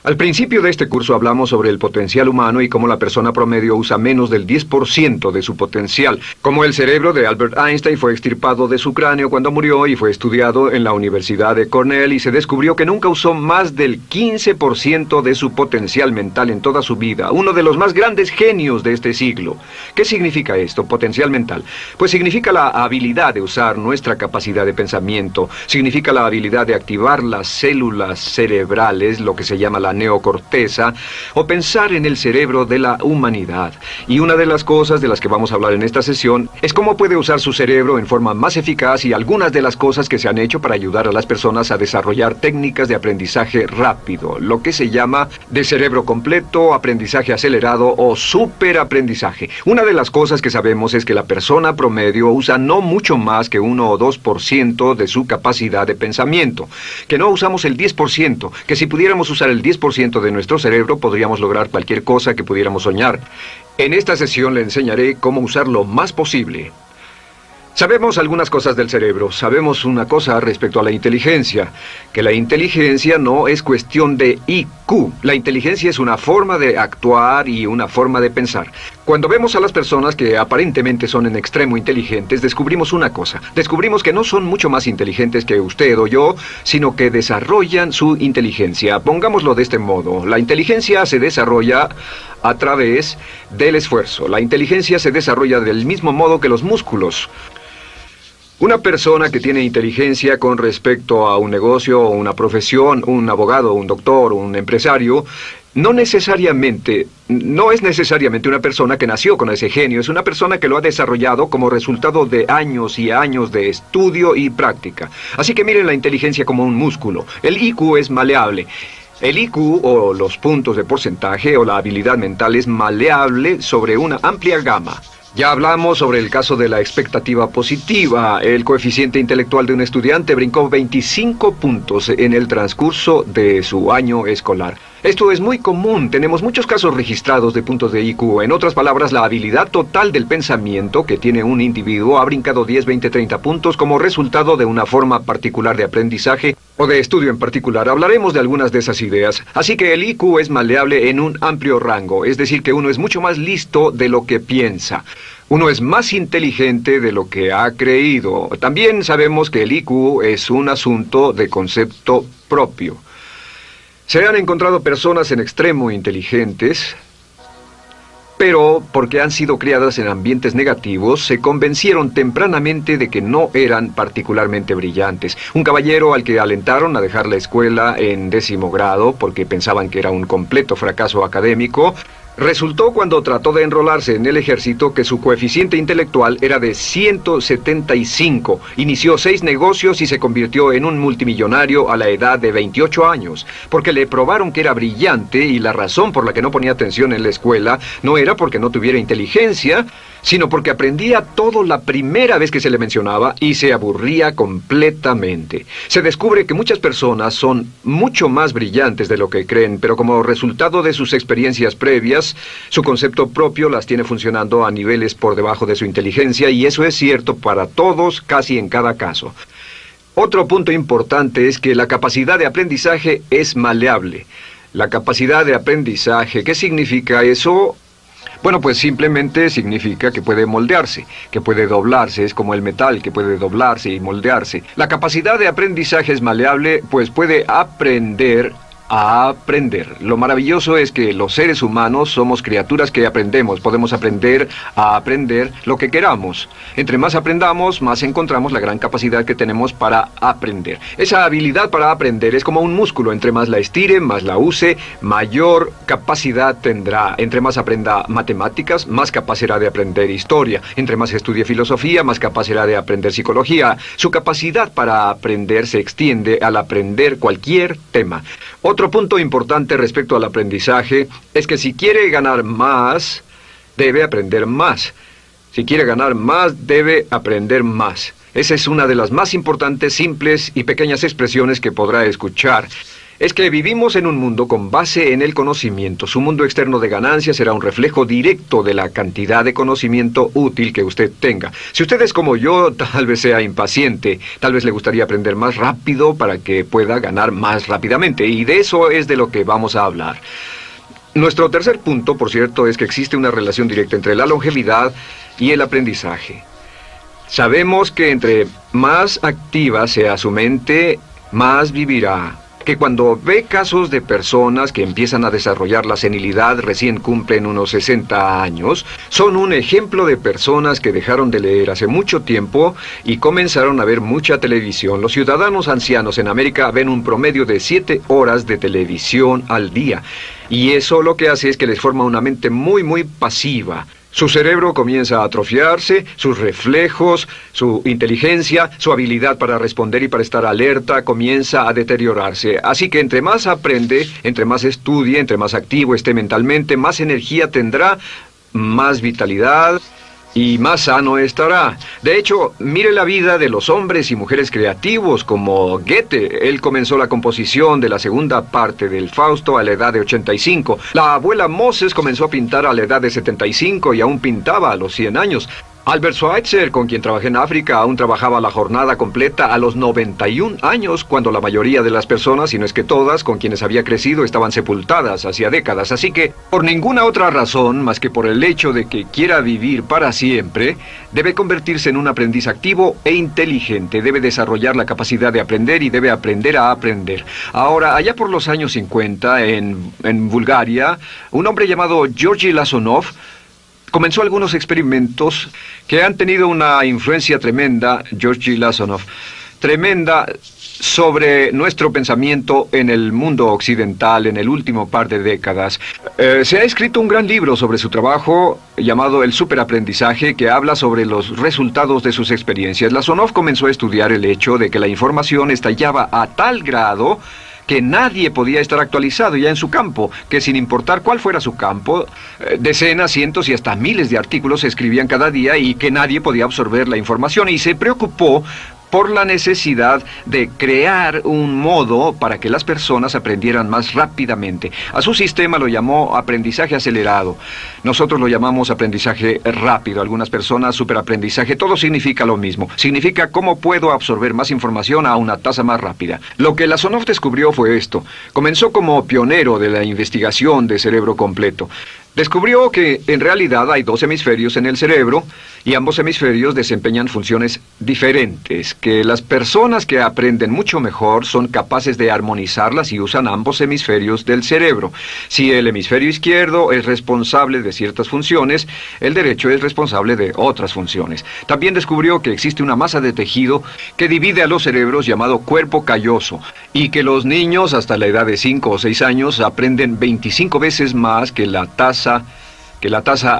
Al principio de este curso hablamos sobre el potencial humano y cómo la persona promedio usa menos del 10% de su potencial. Como el cerebro de Albert Einstein fue extirpado de su cráneo cuando murió y fue estudiado en la Universidad de Cornell y se descubrió que nunca usó más del 15% de su potencial mental en toda su vida. Uno de los más grandes genios de este siglo. ¿Qué significa esto, potencial mental? Pues significa la habilidad de usar nuestra capacidad de pensamiento. Significa la habilidad de activar las células cerebrales, lo que se llama la neocorteza, o pensar en el cerebro de la humanidad. Y una de las cosas de las que vamos a hablar en esta sesión es cómo puede usar su cerebro en forma más eficaz y algunas de las cosas que se han hecho para ayudar a las personas a desarrollar técnicas de aprendizaje rápido, lo que se llama de cerebro completo, aprendizaje acelerado o superaprendizaje. Una de las cosas que sabemos es que la persona promedio usa no mucho más que 1 o 2% de su capacidad de pensamiento, que no usamos el 10%, que si pudiéramos usar el 10% de nuestro cerebro podríamos lograr cualquier cosa que pudiéramos soñar. En esta sesión le enseñaré cómo usar lo más posible. Sabemos algunas cosas del cerebro. Sabemos una cosa respecto a la inteligencia, que la inteligencia no es cuestión de IQ. La inteligencia es una forma de actuar y una forma de pensar. Cuando vemos a las personas que aparentemente son en extremo inteligentes, descubrimos una cosa. Descubrimos que no son mucho más inteligentes que usted o yo, sino que desarrollan su inteligencia. Pongámoslo de este modo. La inteligencia se desarrolla a través del esfuerzo. La inteligencia se desarrolla del mismo modo que los músculos. Una persona que tiene inteligencia con respecto a un negocio o una profesión, un abogado, un doctor, un empresario, no es necesariamente una persona que nació con ese genio, es una persona que lo ha desarrollado como resultado de años y años de estudio y práctica. Así que miren la inteligencia como un músculo. El IQ es maleable. El IQ, o los puntos de porcentaje, o la habilidad mental, es maleable sobre una amplia gama. Ya hablamos sobre el caso de la expectativa positiva. El coeficiente intelectual de un estudiante brincó 25 puntos en el transcurso de su año escolar. Esto es muy común, tenemos muchos casos registrados de puntos de IQ. En otras palabras, la habilidad total del pensamiento que tiene un individuo ha brincado 10, 20, 30 puntos como resultado de una forma particular de aprendizaje o de estudio en particular. Hablaremos de algunas de esas ideas. Así que el IQ es maleable en un amplio rango, es decir, que uno es mucho más listo de lo que piensa. Uno es más inteligente de lo que ha creído. También sabemos que el IQ es un asunto de concepto propio. Se han encontrado personas en extremo inteligentes, pero porque han sido criadas en ambientes negativos, se convencieron tempranamente de que no eran particularmente brillantes. Un caballero al que alentaron a dejar la escuela en 10º grado porque pensaban que era un completo fracaso académico, resultó cuando trató de enrolarse en el ejército que su coeficiente intelectual era de 175. Inició 6 negocios y se convirtió en un multimillonario a la edad de 28 años, porque le probaron que era brillante y la razón por la que no ponía atención en la escuela no era porque no tuviera inteligencia, sino porque aprendía todo la primera vez que se le mencionaba y se aburría completamente. Se descubre que muchas personas son mucho más brillantes de lo que creen, pero como resultado de sus experiencias previas, su concepto propio las tiene funcionando a niveles por debajo de su inteligencia, y eso es cierto para todos, casi en cada caso. Otro punto importante es que la capacidad de aprendizaje es maleable. La capacidad de aprendizaje, ¿qué significa eso? Bueno, pues simplemente significa que puede moldearse, que puede doblarse, es como el metal que puede doblarse y moldearse. La capacidad de aprendizaje es maleable, pues puede aprender a aprender. Lo maravilloso es que los seres humanos somos criaturas que aprendemos. Podemos aprender a aprender lo que queramos. Entre más aprendamos, más encontramos la gran capacidad que tenemos para aprender. Esa habilidad para aprender es como un músculo. Entre más la estire, más la use, mayor capacidad tendrá. Entre más aprenda matemáticas, más capaz será de aprender historia. Entre más estudie filosofía, más capaz será de aprender psicología. Su capacidad para aprender se extiende al aprender cualquier tema. Otro punto importante respecto al aprendizaje es que si quiere ganar más, debe aprender más. Si quiere ganar más, debe aprender más. Esa es una de las más importantes, simples y pequeñas expresiones que podrá escuchar. es que vivimos en un mundo con base en el conocimiento. Su mundo externo de ganancias será un reflejo directo de la cantidad de conocimiento útil que usted tenga. Si usted es como yo, tal vez sea impaciente, tal vez le gustaría aprender más rápido para que pueda ganar más rápidamente, y de eso es de lo que vamos a hablar. Nuestro tercer punto, por cierto, es que existe una relación directa entre la longevidad y el aprendizaje. Sabemos que entre más activa sea su mente, más vivirá. Que cuando ve casos de personas que empiezan a desarrollar la senilidad, recién cumplen unos 60 años, son un ejemplo de personas que dejaron de leer hace mucho tiempo y comenzaron a ver mucha televisión. Los ciudadanos ancianos en América ven un promedio de 7 horas de televisión al día. Y eso lo que hace es que les forma una mente muy pasiva. Su cerebro comienza a atrofiarse, sus reflejos, su inteligencia, su habilidad para responder y para estar alerta comienza a deteriorarse. Así que entre más aprende, entre más estudie, entre más activo esté mentalmente, más energía tendrá, más vitalidad y más sano estará. De hecho, mire la vida de los hombres y mujeres creativos como Goethe. Él comenzó la composición de la segunda parte del Fausto a la edad de 85. La abuela Moses comenzó a pintar a la edad de 75 y aún pintaba a los 100 años. Albert Schweitzer, con quien trabajé en África, aún trabajaba la jornada completa a los 91 años, cuando la mayoría de las personas, si no es que todas, con quienes había crecido, estaban sepultadas hacía décadas. Así que, por ninguna otra razón, más que por el hecho de que quiera vivir para siempre, debe convertirse en un aprendiz activo e inteligente. Debe desarrollar la capacidad de aprender y debe aprender a aprender. Ahora, allá por los años 50, en Bulgaria, un hombre llamado Georgy Lasonov comenzó algunos experimentos que han tenido una influencia tremenda, Georgy Lasonov, tremenda sobre nuestro pensamiento en el mundo occidental en el último par de décadas. Se ha escrito un gran libro sobre su trabajo llamado El Superaprendizaje, que habla sobre los resultados de sus experiencias. Lasonov comenzó a estudiar el hecho de que la información estallaba a tal grado que nadie podía estar actualizado ya en su campo, que sin importar cuál fuera su campo, decenas, cientos y hasta miles de artículos se escribían cada día y que nadie podía absorber la información, y se preocupó por la necesidad de crear un modo para que las personas aprendieran más rápidamente. A su sistema lo llamó aprendizaje acelerado. Nosotros lo llamamos aprendizaje rápido. Algunas personas superaprendizaje. Todo significa lo mismo. Significa cómo puedo absorber más información a una tasa más rápida. Lo que Lasonov descubrió fue esto. Comenzó como pionero de la investigación de cerebro completo. Descubrió que en realidad hay 2 hemisferios en el cerebro y ambos hemisferios desempeñan funciones diferentes, que las personas que aprenden mucho mejor son capaces de armonizarlas y usan ambos hemisferios del cerebro. Si el hemisferio izquierdo es responsable de ciertas funciones, el derecho es responsable de otras funciones. También descubrió que existe una masa de tejido que divide a los cerebros llamado cuerpo calloso, y que los niños hasta la edad de 5 o 6 años aprenden 25 veces más que la tasa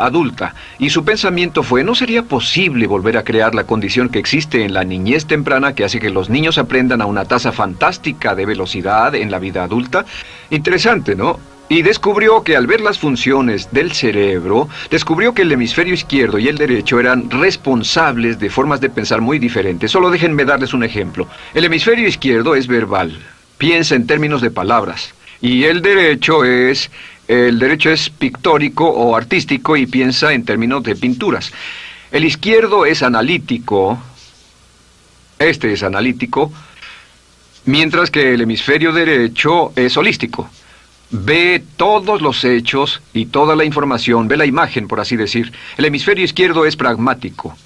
adulta. Y su pensamiento fue: ¿no sería posible volver a crear la condición que existe en la niñez temprana que hace que los niños aprendan a una tasa fantástica de velocidad en la vida adulta? Interesante, ¿no? Y descubrió que al ver las funciones del cerebro, descubrió que el hemisferio izquierdo y el derecho eran responsables de formas de pensar muy diferentes. Solo déjenme darles un ejemplo. El hemisferio izquierdo es verbal, piensa en términos de palabras, y el derecho es pictórico o artístico y piensa en términos de pinturas. El izquierdo es analítico, este es analítico, mientras que el hemisferio derecho es holístico. Ve todos los hechos y toda la información, ve la imagen, por así decir. El hemisferio izquierdo es pragmático,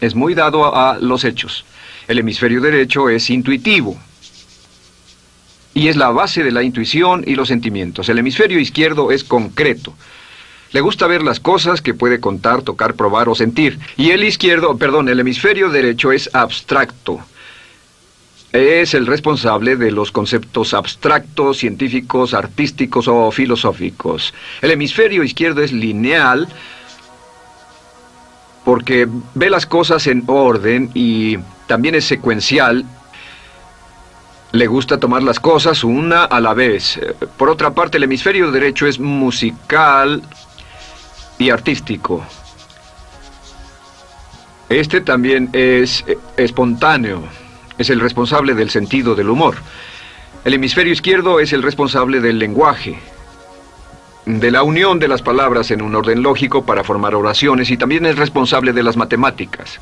es muy dado a los hechos. El hemisferio derecho es intuitivo, y es la base de la intuición y los sentimientos. El hemisferio izquierdo es concreto. Le gusta ver las cosas que puede contar, tocar, probar o sentir. Y el hemisferio derecho es abstracto. Es el responsable de los conceptos abstractos, científicos, artísticos o filosóficos. El hemisferio izquierdo es lineal porque ve las cosas en orden y también es secuencial. Le gusta tomar las cosas una a la vez. Por otra parte, el hemisferio derecho es musical y artístico. Este también es espontáneo. Es el responsable del sentido del humor. El hemisferio izquierdo es el responsable del lenguaje, de la unión de las palabras en un orden lógico para formar oraciones, y también es responsable de las matemáticas.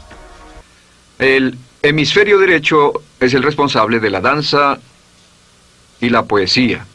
El hemisferio derecho es el responsable de la danza y la poesía.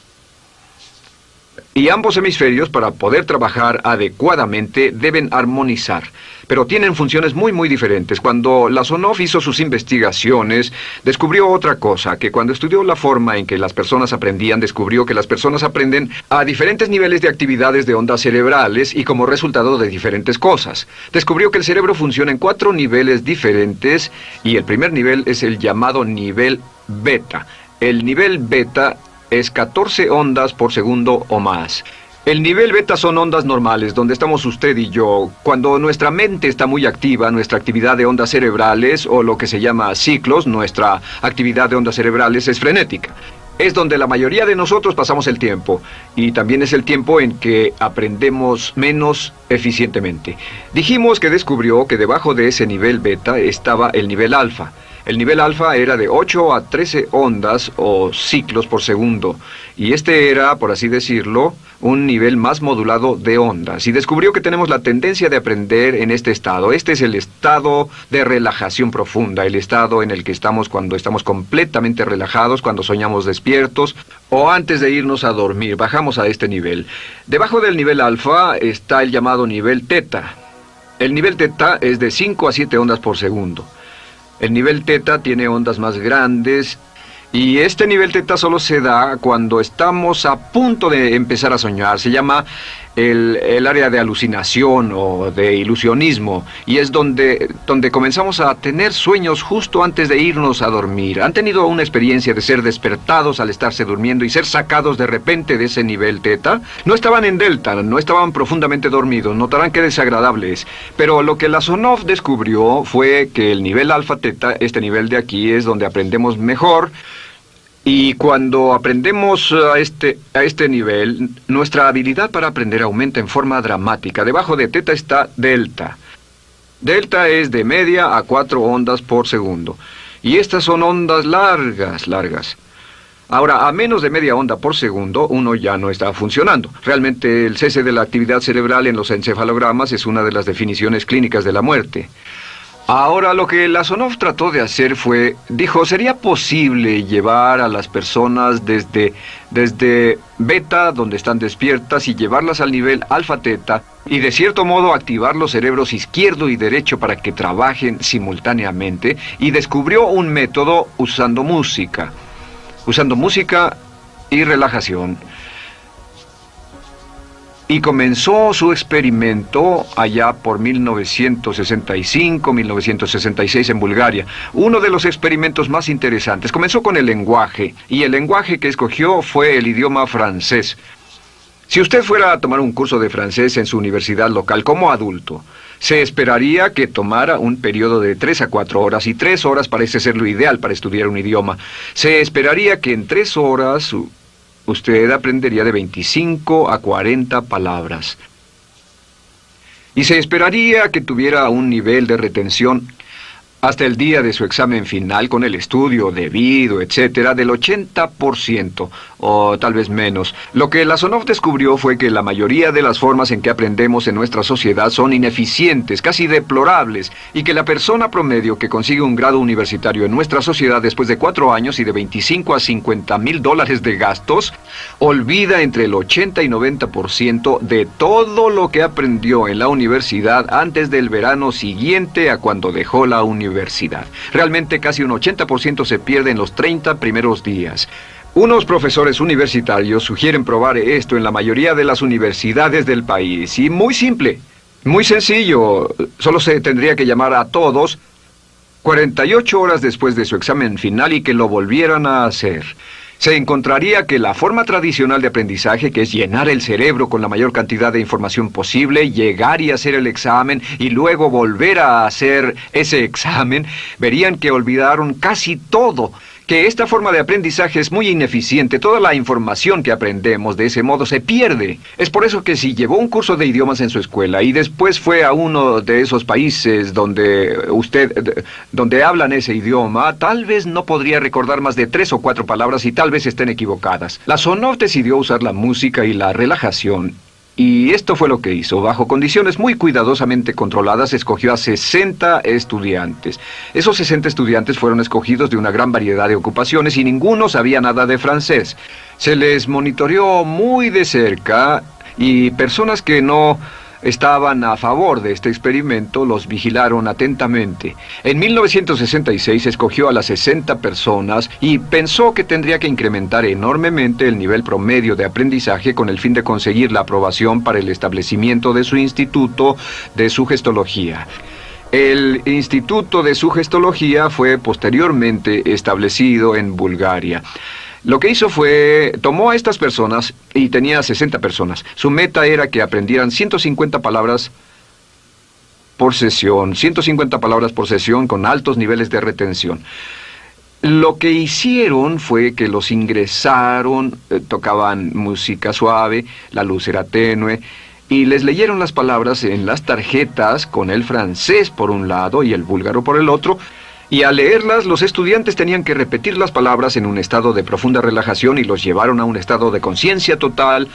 Y ambos hemisferios, para poder trabajar adecuadamente, deben armonizar. Pero tienen funciones muy diferentes. Cuando Lasonov hizo sus investigaciones, descubrió otra cosa, que cuando estudió la forma en que las personas aprendían, descubrió que las personas aprenden a diferentes niveles de actividades de ondas cerebrales y como resultado de diferentes cosas. Descubrió que el cerebro funciona en 4 niveles diferentes, y el primer nivel es el llamado nivel beta. El nivel beta es 14 ondas por segundo o más. El nivel beta son ondas normales, donde estamos usted y yo. Cuando nuestra mente está muy activa, nuestra actividad de ondas cerebrales, o lo que se llama ciclos, nuestra actividad de ondas cerebrales es frenética. Es donde la mayoría de nosotros pasamos el tiempo, y también es el tiempo en que aprendemos menos eficientemente. Dijimos que descubrió que debajo de ese nivel beta estaba el nivel alfa. El nivel alfa era de 8 a 13 ondas o ciclos por segundo, y este era, por así decirlo, un nivel más modulado de ondas. Y descubrió que tenemos la tendencia de aprender en este estado. Este es el estado de relajación profunda, el estado en el que estamos cuando estamos completamente relajados, cuando soñamos despiertos, o antes de irnos a dormir. Bajamos a este nivel. Debajo del nivel alfa está el llamado nivel teta. El nivel teta es de 5 a 7 ondas por segundo. El nivel teta tiene ondas más grandes, y este nivel teta solo se da cuando estamos a punto de empezar a soñar. Se llama el área de alucinación o de ilusionismo, y es donde comenzamos a tener sueños justo antes de irnos a dormir. ¿Han tenido una experiencia de ser despertados al estarse durmiendo y ser sacados de repente de ese nivel teta? No estaban en delta, no estaban profundamente dormidos. Notarán qué desagradable es. Pero lo que Lasonov descubrió fue que el nivel alfa teta, este nivel de aquí, es donde aprendemos mejor. Y cuando aprendemos a este nivel, nuestra habilidad para aprender aumenta en forma dramática. Debajo de teta está delta. Delta es de media a 4 ondas por segundo. Y estas son ondas largas. Ahora, a menos de media onda por segundo, uno ya no está funcionando. Realmente, el cese de la actividad cerebral en los encefalogramas es una de las definiciones clínicas de la muerte. Ahora, lo que Lasonov trató de hacer fue, dijo, ¿sería posible llevar a las personas desde beta, donde están despiertas, y llevarlas al nivel alfa-teta, y de cierto modo activar los cerebros izquierdo y derecho para que trabajen simultáneamente? Y descubrió un método usando música y relajación. Y comenzó su experimento allá por 1965, 1966 en Bulgaria. Uno de los experimentos más interesantes. Comenzó con el lenguaje, y el lenguaje que escogió fue el idioma francés. Si usted fuera a tomar un curso de francés en su universidad local como adulto, se esperaría que tomara un periodo de 3 a 4 horas, y 3 horas parece ser lo ideal para estudiar un idioma. Se esperaría que en 3 horas usted aprendería de 25 a 40 palabras. Y se esperaría que tuviera un nivel de retención hasta el día de su examen final, con el estudio debido, etcétera, del 80%, o tal vez menos. Lo que Lasonov descubrió fue que la mayoría de las formas en que aprendemos en nuestra sociedad son ineficientes, casi deplorables, y que la persona promedio que consigue un grado universitario en nuestra sociedad después de 4 años y de 25 a 50 mil dólares de gastos, olvida entre el 80 y 90% de todo lo que aprendió en la universidad antes del verano siguiente a cuando dejó la universidad. Realmente casi un 80% se pierde en los 30 primeros días. Unos profesores universitarios sugieren probar esto en la mayoría de las universidades del país. Y muy simple, muy sencillo. Solo se tendría que llamar a todos 48 horas después de su examen final y que lo volvieran a hacer. Se encontraría que la forma tradicional de aprendizaje, que es llenar el cerebro con la mayor cantidad de información posible, llegar y hacer el examen y luego volver a hacer ese examen, verían que olvidaron casi todo, que esta forma de aprendizaje es muy ineficiente. Toda la información que aprendemos de ese modo se pierde. Es por eso que si llevó un curso de idiomas en su escuela y después fue a uno de esos países donde hablan ese idioma, tal vez no podría recordar más de 3 o 4 palabras y tal vez estén equivocadas. La Sonov decidió usar la música y la relajación. Y esto fue lo que hizo. Bajo condiciones muy cuidadosamente controladas, escogió a 60 estudiantes. Esos 60 estudiantes fueron escogidos de una gran variedad de ocupaciones y ninguno sabía nada de francés. Se les monitoreó muy de cerca y personas que no estaban a favor de este experimento los vigilaron atentamente. En 1966 escogió a las 60 personas y pensó que tendría que incrementar enormemente el nivel promedio de aprendizaje con el fin de conseguir la aprobación para el establecimiento de su instituto de sugestología. El Instituto de Sugestología fue posteriormente establecido en Bulgaria. Lo que hizo fue, tomó a estas personas, y tenía 60 personas. Su meta era que aprendieran 150 palabras por sesión, 150 palabras por sesión con altos niveles de retención. Lo que hicieron fue que los ingresaron, tocaban música suave, la luz era tenue, y les leyeron las palabras en las tarjetas con el francés por un lado y el búlgaro por el otro. Y al leerlas, los estudiantes tenían que repetir las palabras en un estado de profunda relajación y los llevaron a un estado de conciencia total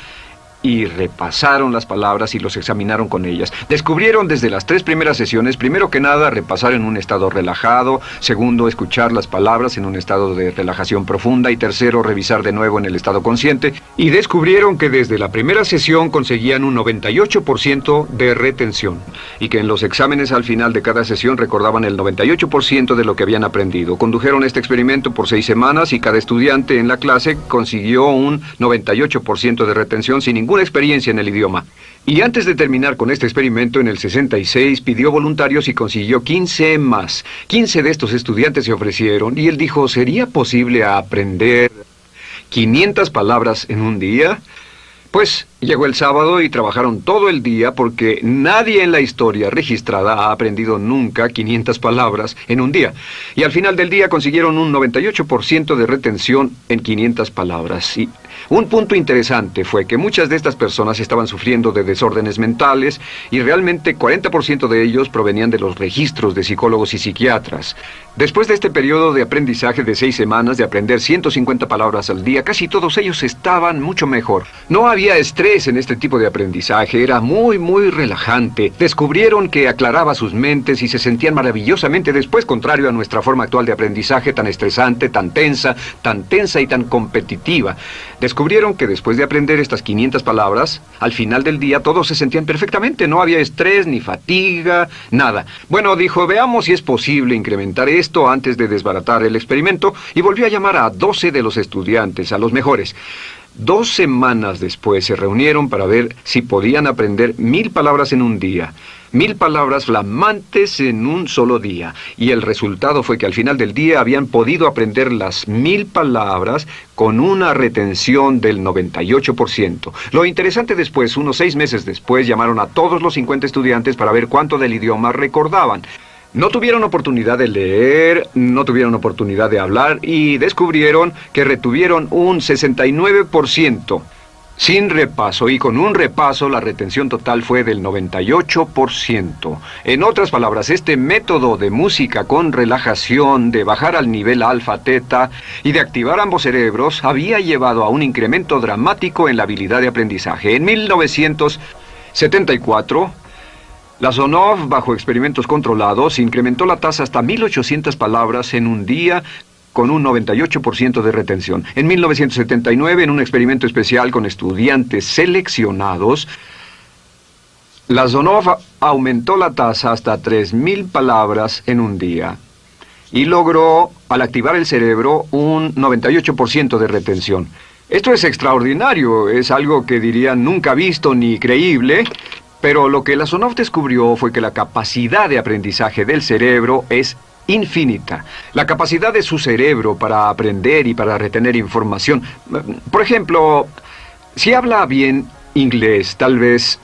y repasaron las palabras y los examinaron con ellas. Descubrieron desde las 3 primeras sesiones, primero que nada, repasar en un estado relajado, segundo, escuchar las palabras en un estado de relajación profunda y tercero, revisar de nuevo en el estado consciente. Y descubrieron que desde la primera sesión conseguían un 98% de retención y que en los exámenes al final de cada sesión recordaban el 98% de lo que habían aprendido. Condujeron este experimento por 6 semanas y cada estudiante en la clase consiguió un 98% de retención sin ninguna experiencia en el idioma. Y antes de terminar con este experimento, en el 66 pidió voluntarios y consiguió 15 más. 15 de estos estudiantes se ofrecieron y él dijo, ¿sería posible aprender 500 palabras en un día? Pues llegó el sábado y trabajaron todo el día porque nadie en la historia registrada ha aprendido nunca 500 palabras en un día. Y al final del día consiguieron un 98% de retención en 500 palabras. Y un punto interesante fue que muchas de estas personas estaban sufriendo de desórdenes mentales y realmente 40% de ellos provenían de los registros de psicólogos y psiquiatras. Después de este periodo de aprendizaje de 6 semanas de aprender 150 palabras al día, casi todos ellos estaban mucho mejor. No había estrés en este tipo de aprendizaje, era muy relajante. Descubrieron que aclaraba sus mentes y se sentían maravillosamente después, contrario a nuestra forma actual de aprendizaje tan estresante, tan tensa y tan competitiva. Descubrieron que después de aprender estas 500 palabras, al final del día todos se sentían perfectamente, no había estrés ni fatiga, nada. Bueno, dijo, veamos si es posible incrementar esto antes de desbaratar el experimento, y volvió a llamar a 12 de los estudiantes, a los mejores. 2 semanas después se reunieron para ver si podían aprender 1000 palabras en un día. 1000 palabras flamantes en un solo día. Y el resultado fue que al final del día habían podido aprender las 1000 palabras con una retención del 98%. Lo interesante después, unos 6 meses después, llamaron a todos los 50 estudiantes para ver cuánto del idioma recordaban. No tuvieron oportunidad de leer, no tuvieron oportunidad de hablar y descubrieron que retuvieron un 69%. Sin repaso, y con un repaso la retención total fue del 98%. En otras palabras, este método de música con relajación, de bajar al nivel alfa-teta y de activar ambos cerebros había llevado a un incremento dramático en la habilidad de aprendizaje. En 1974... la Sonov, bajo experimentos controlados, incrementó la tasa hasta 1800 palabras en un día con un 98% de retención. En 1979, en un experimento especial con estudiantes seleccionados, la Sonov aumentó la tasa hasta 3000 palabras en un día y logró, al activar el cerebro, un 98% de retención. Esto es extraordinario, es algo que dirían nunca visto ni creíble. Pero lo que la Sonov descubrió fue que la capacidad de aprendizaje del cerebro es infinita. La capacidad de su cerebro para aprender y para retener información. Por ejemplo, si habla bien inglés, tal vez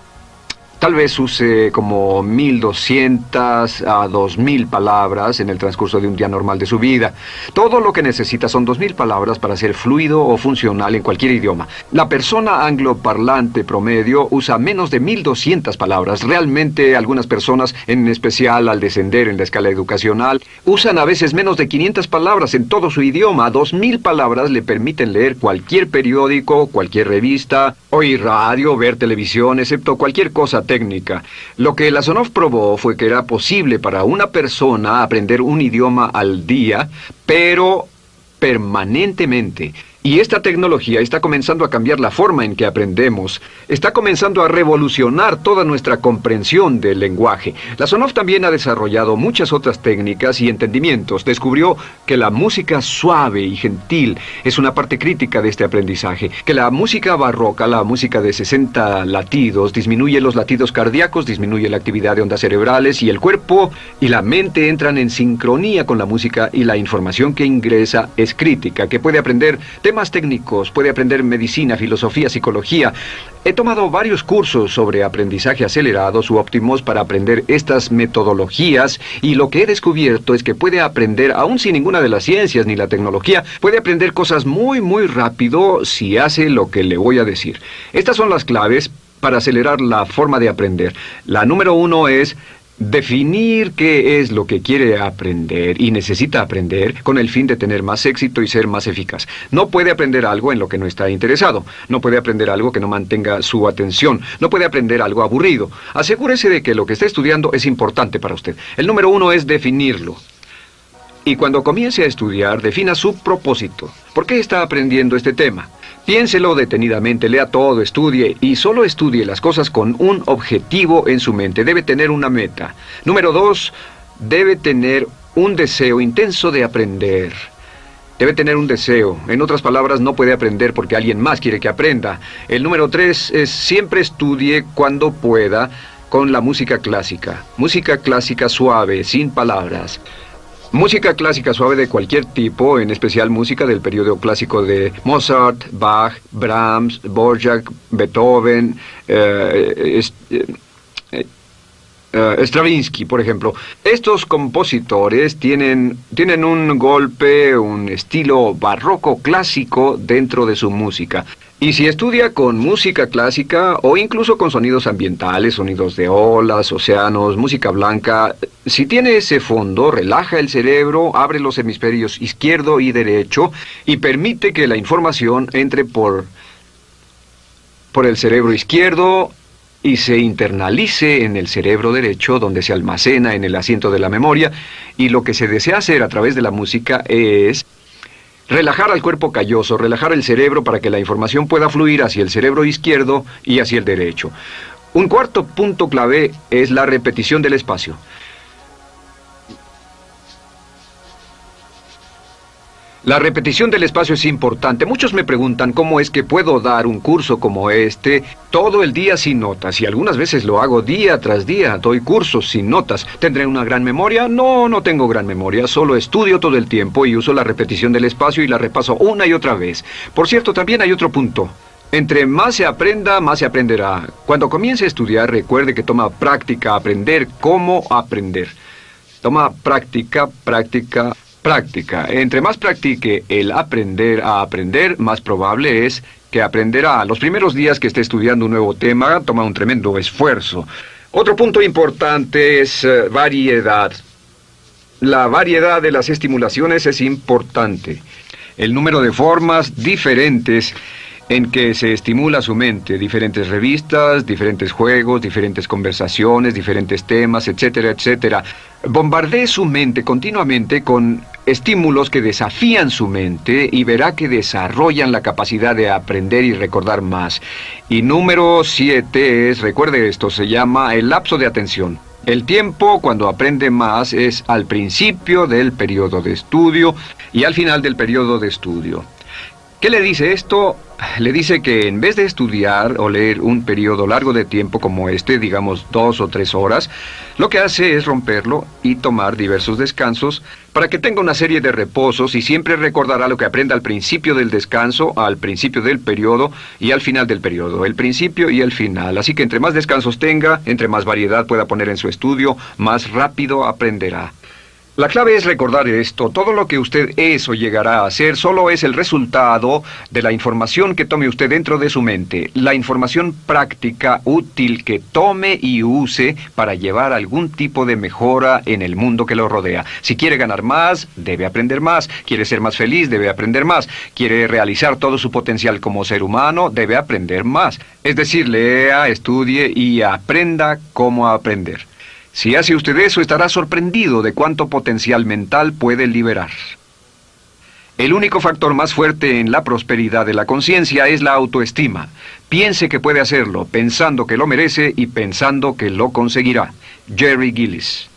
Tal vez use como 1.200 a 2.000 palabras en el transcurso de un día normal de su vida. Todo lo que necesita son 2.000 palabras para ser fluido o funcional en cualquier idioma. La persona angloparlante promedio usa menos de 1.200 palabras. Realmente algunas personas, en especial al descender en la escala educacional, usan a veces menos de 500 palabras en todo su idioma. 2.000 palabras le permiten leer cualquier periódico, cualquier revista, oír radio, ver televisión, excepto cualquier cosa técnica. Lo que Lasonov probó fue que era posible para una persona aprender un idioma al día, pero permanentemente. Y esta tecnología está comenzando a cambiar la forma en que aprendemos. Está comenzando a revolucionar toda nuestra comprensión del lenguaje. Lasonov también ha desarrollado muchas otras técnicas y entendimientos. Descubrió que la música suave y gentil es una parte crítica de este aprendizaje. Que la música barroca, la música de 60 latidos, disminuye los latidos cardíacos, disminuye la actividad de ondas cerebrales y el cuerpo y la mente entran en sincronía con la música y la información que ingresa es crítica, que puede aprender temas técnicos, puede aprender medicina, filosofía, psicología. He tomado varios cursos sobre aprendizaje acelerado, óptimos para aprender estas metodologías y lo que he descubierto es que puede aprender, aún sin ninguna de las ciencias ni la tecnología, puede aprender cosas muy rápido si hace lo que le voy a decir. Estas son las claves para acelerar la forma de aprender. La número 1 es definir qué es lo que quiere aprender y necesita aprender con el fin de tener más éxito y ser más eficaz. No puede aprender algo en lo que no está interesado. No puede aprender algo que no mantenga su atención. No puede aprender algo aburrido. Asegúrese de que lo que está estudiando es importante para usted. El número 1 es definirlo. Y cuando comience a estudiar, defina su propósito. ¿Por qué está aprendiendo este tema? Piénselo detenidamente, lea todo, estudie y solo estudie las cosas con un objetivo en su mente. Debe tener una meta. Número 2, debe tener un deseo intenso de aprender. Debe tener un deseo. En otras palabras, no puede aprender porque alguien más quiere que aprenda. El número 3 es siempre estudie cuando pueda con la música clásica. Música clásica suave, sin palabras. Música clásica suave de cualquier tipo, en especial música del periodo clásico de Mozart, Bach, Brahms, Dvorak, Beethoven, Stravinsky, por ejemplo. Estos compositores tienen un golpe, un estilo barroco clásico dentro de su música. Y si estudia con música clásica o incluso con sonidos ambientales, sonidos de olas, océanos, música blanca, si tiene ese fondo, relaja el cerebro, abre los hemisferios izquierdo y derecho y permite que la información entre por el cerebro izquierdo y se internalice en el cerebro derecho, donde se almacena en el asiento de la memoria, y lo que se desea hacer a través de la música es relajar al cuerpo calloso, relajar el cerebro para que la información pueda fluir hacia el cerebro izquierdo y hacia el derecho. Un cuarto punto clave es la repetición del espacio. La repetición del espacio es importante. Muchos me preguntan cómo es que puedo dar un curso como este todo el día sin notas. Y algunas veces lo hago día tras día. Doy cursos sin notas. ¿Tendré una gran memoria? No, no tengo gran memoria. Solo estudio todo el tiempo y uso la repetición del espacio y la repaso una y otra vez. Por cierto, también hay otro punto. Entre más se aprenda, más se aprenderá. Cuando comience a estudiar, recuerde que toma práctica aprender cómo aprender. Toma práctica. Entre más practique el aprender a aprender, más probable es que aprenderá. Los primeros días que esté estudiando un nuevo tema, toma un tremendo esfuerzo. Otro punto importante es variedad. La variedad de las estimulaciones es importante. El número de formas diferentes en que se estimula su mente, diferentes revistas, diferentes juegos, diferentes conversaciones, diferentes temas, etcétera, etcétera. Bombardee su mente continuamente con estímulos que desafían su mente y verá que desarrollan la capacidad de aprender y recordar más. Y número 7 es, recuerde esto, se llama el lapso de atención. El tiempo cuando aprende más es al principio del periodo de estudio y al final del periodo de estudio. ¿Qué le dice esto? Le dice que en vez de estudiar o leer un periodo largo de tiempo como este, digamos 2 o 3 horas, lo que hace es romperlo y tomar diversos descansos para que tenga una serie de reposos y siempre recordará lo que aprenda al principio del descanso, al principio del periodo y al final del periodo, el principio y el final. Así que entre más descansos tenga, entre más variedad pueda poner en su estudio, más rápido aprenderá. La clave es recordar esto. Todo lo que usted es o llegará a ser solo es el resultado de la información que tome usted dentro de su mente. La información práctica, útil, que tome y use para llevar algún tipo de mejora en el mundo que lo rodea. Si quiere ganar más, debe aprender más. Quiere ser más feliz, debe aprender más. Quiere realizar todo su potencial como ser humano, debe aprender más. Es decir, lea, estudie y aprenda cómo aprender. Si hace usted eso, estará sorprendido de cuánto potencial mental puede liberar. El único factor más fuerte en la prosperidad de la conciencia es la autoestima. Piense que puede hacerlo, pensando que lo merece y pensando que lo conseguirá. Jerry Gillis.